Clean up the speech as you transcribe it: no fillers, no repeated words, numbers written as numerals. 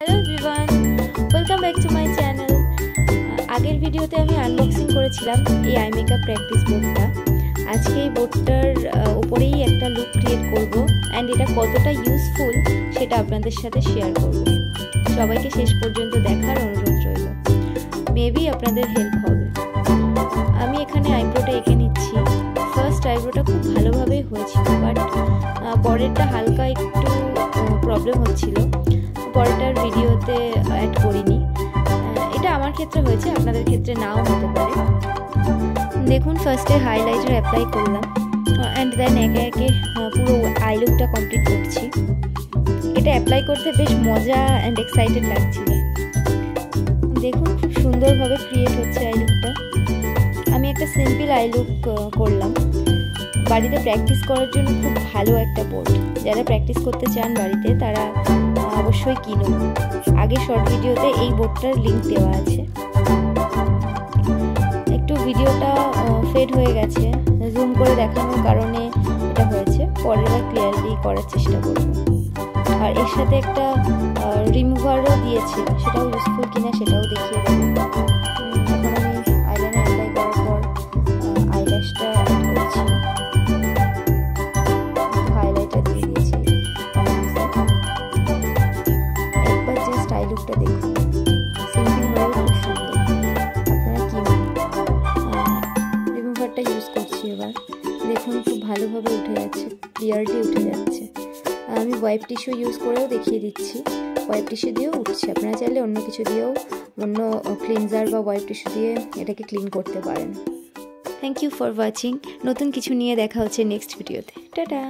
Hello everyone, welcome back to my channel. আগের ভিডিওতে আমি আনবক্সিং করেছিলাম এই আই মেকআপ প্র্যাকটিস বোর্ডটা। আজকে এই বোর্ডটার উপরেই একটা লুক ক্রিয়েট করব অ্যান্ড এটা কতটা ইউজফুল সেটা আপনাদের সাথে শেয়ার করব। সবাইকে শেষ পর্যন্ত দেখার অনুরোধ রইল, মেবি আপনাদের হেল্প হবে। আমি এখানে আইব্রোটা এঁকে নিচ্ছি। ফার্স্ট আইব্রোটা খুব ভালোভাবেই হয়েছিল, বাট পরেরটা হালকা একটু প্রবলেম হচ্ছিল, পরেরটার ভিডিওতে অ্যাড করিনি। এটা আমার ক্ষেত্রে হয়েছে, আপনাদের ক্ষেত্রে নাও হতে পারে। দেখুন, ফার্স্টে হাইলাইটার অ্যাপ্লাই করলাম অ্যান্ড দেন একে একে পুরো আই লুকটা কমপ্লিট করছি। এটা অ্যাপ্লাই করতে বেশ মজা অ্যান্ড এক্সাইটেড লাগছিল। দেখুন, খুব সুন্দরভাবে ক্রিয়েট হচ্ছে আই লুকটা। আমি একটা সিম্পল আই লুক করলাম। বাড়িতে প্র্যাকটিস করার জন্য খুব ভালো একটা বোর্ড। যারা প্র্যাকটিস করতে চান বাড়িতে, তারা অবশ্যই কিনুন। আগে শর্ট ভিডিওতে এই বোর্ডটার লিঙ্ক দেওয়া আছে। একটু ভিডিওটা ফেড হয়ে গেছে, জুম করে দেখানোর কারণে এটা হয়েছে। পরের বার ক্লিয়ারলি করার চেষ্টা করব। আর এর সাথে একটা রিমুভারও দিয়েছে, সেটাও ইউজফুল কিনা সেটাও দেখিয়ে দেবো। এখন আমি আইলাইনার অ্যাপ্লাই করার পর আইল্যাশটা অ্যাড করছি। হাইলাইটার দিয়ে দিয়েছি। একবার জাস্ট আই লুকটা দেখুন, সিম্পল হয়েও খুব সুন্দর। আপনারা কিনুন। রিমুভারটা ইউজ করছি এবার। দেখুন, খুব ভালোভাবে উঠে যাচ্ছে, ক্লিয়ারলি উঠে যাচ্ছে। আমি ওয়াইপ টিস্যু ইউজ করেও দেখিয়ে দিচ্ছি। ওয়াইপ টিস্যু দিয়েও উঠছে। আপনারা চাইলে অন্য কিছু দিয়েও, অন্য ক্লিনজার বা ওয়াইপ টিস্যু দিয়ে এটাকে ক্লিন করতে পারেন। Thank you for watching. নতুন কিছু নিয়ে দেখা হচ্ছে নেক্সট ভিডিওতে। টাটা।